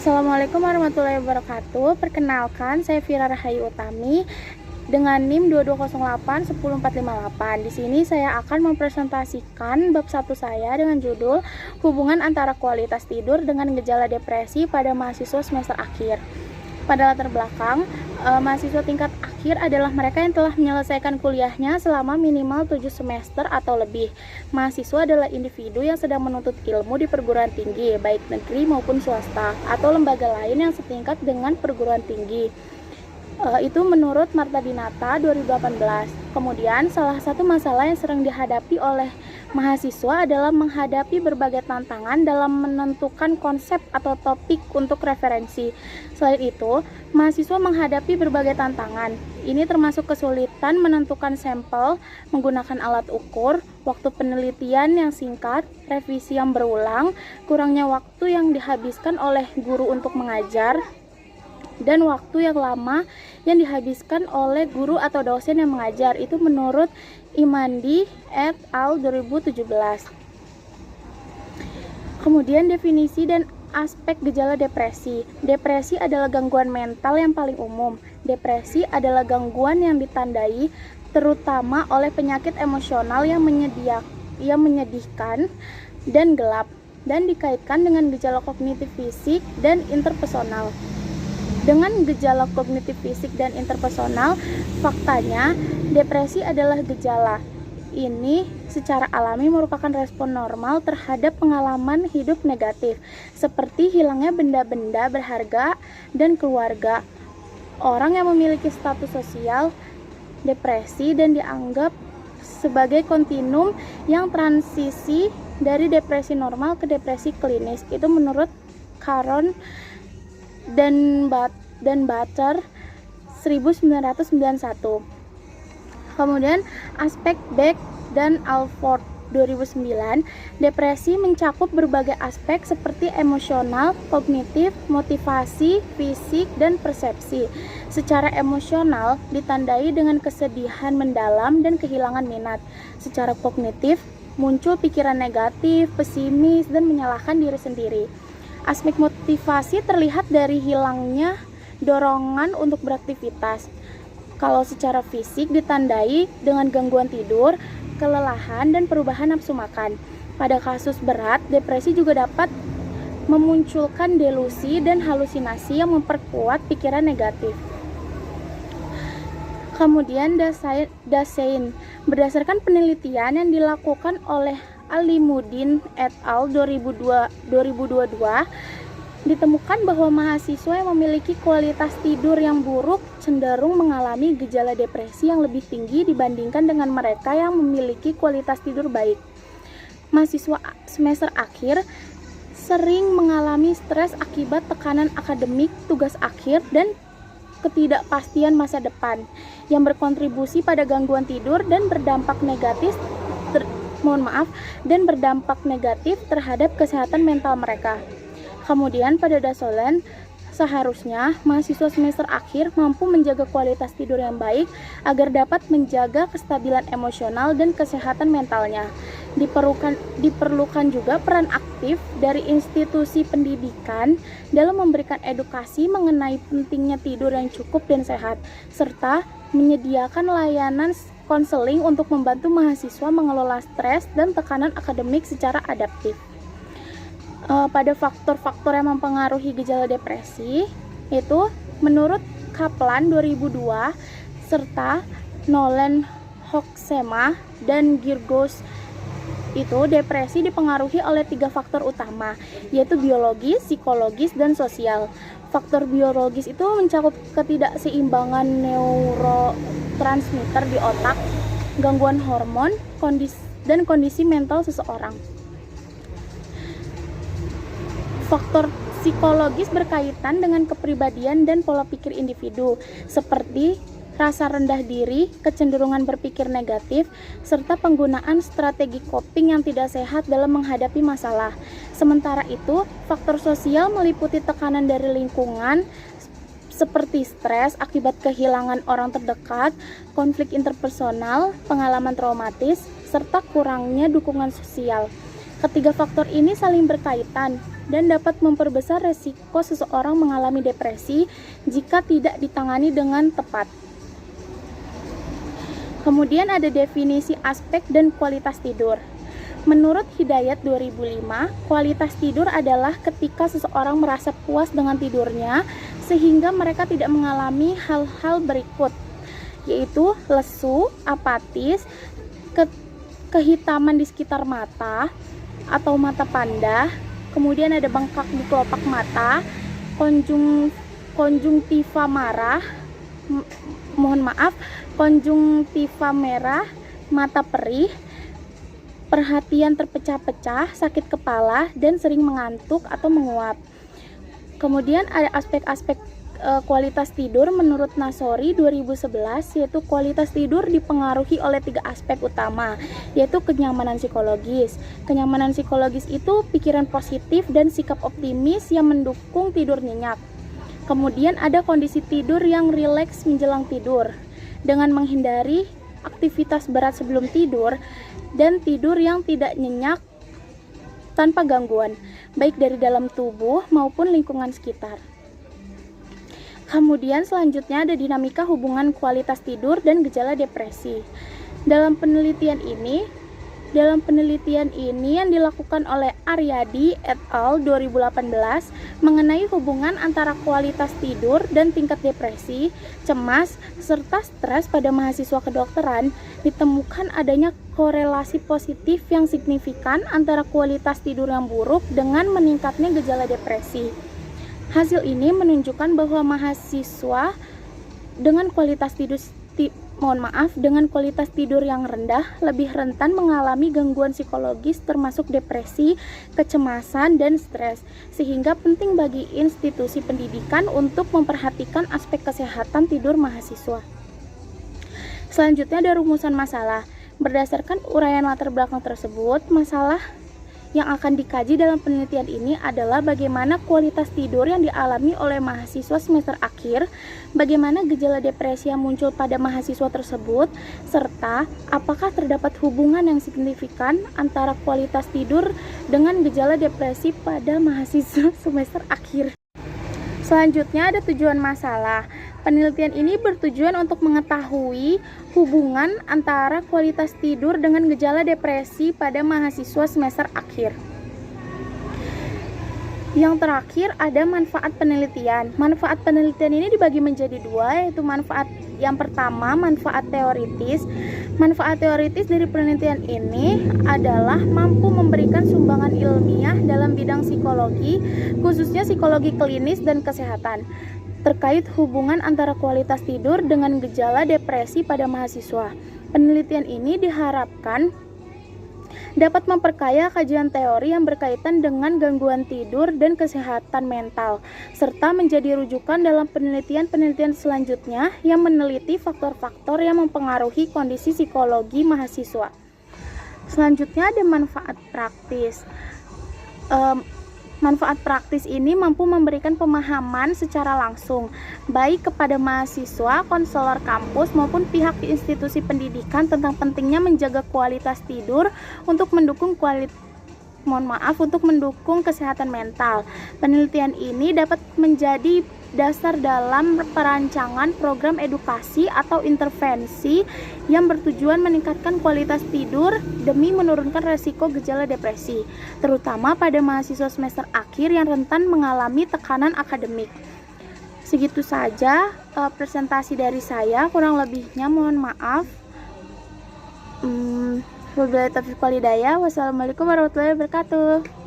Assalamualaikum warahmatullahi wabarakatuh. Perkenalkan, saya Vira Rahayu Utami dengan NIM 2208 10458. Di sini saya akan mempresentasikan bab 1 saya dengan judul Hubungan antara kualitas tidur dengan gejala depresi pada mahasiswa semester akhir. Pada latar belakang, mahasiswa tingkat akhir adalah mereka yang telah menyelesaikan kuliahnya selama minimal 7 semester atau lebih. Mahasiswa adalah individu yang sedang menuntut ilmu di perguruan tinggi, baik negeri maupun swasta, atau lembaga lain yang setingkat dengan perguruan tinggi. Itu menurut Marta Dinata 2018. Kemudian, salah satu masalah yang sering dihadapi oleh mahasiswa adalah menghadapi berbagai tantangan dalam menentukan konsep atau topik untuk referensi. Selain itu, mahasiswa menghadapi berbagai tantangan. Ini termasuk kesulitan menentukan sampel, menggunakan alat ukur, waktu penelitian yang singkat, revisi yang berulang, kurangnya waktu yang dihabiskan oleh guru untuk mengajar, dan waktu yang lama yang dihabiskan oleh guru atau dosen yang mengajar. Itu menurut Imandi et al. 2017. Kemudian definisi dan aspek gejala depresi. Depresi adalah gangguan mental yang paling umum. Depresi adalah gangguan yang ditandai terutama oleh penyakit emosional yang menyedihkan dan gelap, dan dikaitkan dengan gejala kognitif fisik dan interpersonal. Dengan gejala kognitif fisik dan interpersonal, faktanya depresi adalah gejala. Ini secara alami merupakan respon normal terhadap pengalaman hidup negatif, seperti hilangnya benda-benda berharga dan keluarga. Orang yang memiliki status sosial depresi dan dianggap sebagai kontinum yang transisi dari depresi normal ke depresi klinis. Itu menurut Caron dan Butler 1991. Kemudian aspek Beck dan Alford 2009, depresi mencakup berbagai aspek seperti emosional, kognitif, motivasi, fisik, dan persepsi. Secara emosional ditandai dengan kesedihan mendalam dan kehilangan minat. Secara kognitif muncul pikiran negatif, pesimis, dan menyalahkan diri sendiri. Aspek motivasi terlihat dari hilangnya dorongan untuk beraktivitas. Kalau secara fisik ditandai dengan gangguan tidur, kelelahan, dan perubahan nafsu makan. Pada kasus berat, depresi juga dapat memunculkan delusi dan halusinasi yang memperkuat pikiran negatif. Kemudian Dasein, berdasarkan penelitian yang dilakukan oleh Alimuddin et al. 2022, ditemukan bahwa mahasiswa yang memiliki kualitas tidur yang buruk cenderung mengalami gejala depresi yang lebih tinggi dibandingkan dengan mereka yang memiliki kualitas tidur baik. Mahasiswa semester akhir sering mengalami stres akibat tekanan akademik, tugas akhir, dan ketidakpastian masa depan yang berkontribusi pada gangguan tidur dan berdampak negatif terhadap kesehatan mental mereka. Kemudian pada Dasolen, seharusnya mahasiswa semester akhir mampu menjaga kualitas tidur yang baik agar dapat menjaga kestabilan emosional dan kesehatan mentalnya. Diperlukan juga peran aktif dari institusi pendidikan dalam memberikan edukasi mengenai pentingnya tidur yang cukup dan sehat, serta menyediakan layanan konseling untuk membantu mahasiswa mengelola stres dan tekanan akademik secara adaptif. Pada faktor-faktor yang mempengaruhi gejala depresi, itu menurut Kaplan 2002 serta Nolan Hoeksema dan Girgos, itu depresi dipengaruhi oleh 3 faktor utama, yaitu biologis, psikologis, dan sosial. Faktor biologis itu mencakup ketidakseimbangan neurotransmitter di otak, gangguan hormon, dan kondisi mental seseorang. Faktor psikologis berkaitan dengan kepribadian dan pola pikir individu, seperti rasa rendah diri, kecenderungan berpikir negatif, serta penggunaan strategi coping yang tidak sehat dalam menghadapi masalah. Sementara itu, faktor sosial meliputi tekanan dari lingkungan, seperti stres akibat kehilangan orang terdekat, konflik interpersonal, pengalaman traumatis, serta kurangnya dukungan sosial. Ketiga faktor ini saling berkaitan dan dapat memperbesar resiko seseorang mengalami depresi jika tidak ditangani dengan tepat. Kemudian ada definisi aspek dan kualitas tidur. Menurut Hidayat 2005, kualitas tidur adalah ketika seseorang merasa puas dengan tidurnya sehingga mereka tidak mengalami hal-hal berikut, yaitu lesu, apatis, kehitaman di sekitar mata atau mata panda, kemudian ada bengkak di kelopak mata, konjungtiva merah, mata perih, perhatian terpecah-pecah, sakit kepala, dan sering mengantuk atau menguap. Kemudian ada aspek-aspek kualitas tidur menurut Nasori 2011, yaitu kualitas tidur dipengaruhi oleh 3 aspek utama, yaitu kenyamanan psikologis. Kenyamanan psikologis itu pikiran positif dan sikap optimis yang mendukung tidur nyenyak. Kemudian ada kondisi tidur yang rileks menjelang tidur, dengan menghindari aktivitas berat sebelum tidur, dan tidur yang tidak nyenyak tanpa gangguan, baik dari dalam tubuh maupun lingkungan sekitar. Kemudian selanjutnya ada dinamika hubungan kualitas tidur dan gejala depresi. Dalam penelitian ini yang dilakukan oleh Aryadi et al. 2018 mengenai hubungan antara kualitas tidur dan tingkat depresi, cemas, serta stres pada mahasiswa kedokteran, ditemukan adanya korelasi positif yang signifikan antara kualitas tidur yang buruk dengan meningkatnya gejala depresi. Hasil ini menunjukkan bahwa mahasiswa dengan kualitas tidur yang rendah lebih rentan mengalami gangguan psikologis termasuk depresi, kecemasan, dan stres, sehingga penting bagi institusi pendidikan untuk memperhatikan aspek kesehatan tidur mahasiswa. Selanjutnya ada rumusan masalah. Berdasarkan uraian latar belakang tersebut, masalah yang akan dikaji dalam penelitian ini adalah bagaimana kualitas tidur yang dialami oleh mahasiswa semester akhir, bagaimana gejala depresi yang muncul pada mahasiswa tersebut, serta apakah terdapat hubungan yang signifikan antara kualitas tidur dengan gejala depresi pada mahasiswa semester akhir. Selanjutnya ada tujuan masalah. Penelitian ini bertujuan untuk mengetahui hubungan antara kualitas tidur dengan gejala depresi pada mahasiswa semester akhir. Yang terakhir ada manfaat penelitian. Manfaat penelitian ini dibagi menjadi 2, yaitu manfaat yang pertama, manfaat teoritis. Manfaat teoritis dari penelitian ini adalah mampu memberikan sumbangan ilmiah dalam bidang psikologi, khususnya psikologi klinis dan kesehatan, terkait hubungan antara kualitas tidur dengan gejala depresi pada mahasiswa. Penelitian ini diharapkan dapat memperkaya kajian teori yang berkaitan dengan gangguan tidur dan kesehatan mental, serta menjadi rujukan dalam penelitian-penelitian selanjutnya yang meneliti faktor-faktor yang mempengaruhi kondisi psikologi mahasiswa. Selanjutnya ada manfaat praktis. Manfaat praktis ini mampu memberikan pemahaman secara langsung, baik kepada mahasiswa, konselor kampus, maupun pihak di institusi pendidikan tentang pentingnya menjaga kualitas tidur untuk mendukung kesehatan mental. Penelitian ini dapat menjadi dasar dalam perancangan program edukasi atau intervensi yang bertujuan meningkatkan kualitas tidur demi menurunkan resiko gejala depresi, terutama pada mahasiswa semester akhir yang rentan mengalami tekanan akademik. Segitu saja presentasi dari saya, kurang lebihnya mohon maaf. Wabillahi taufiq wal hidayah. Wassalamualaikum warahmatullahi wabarakatuh.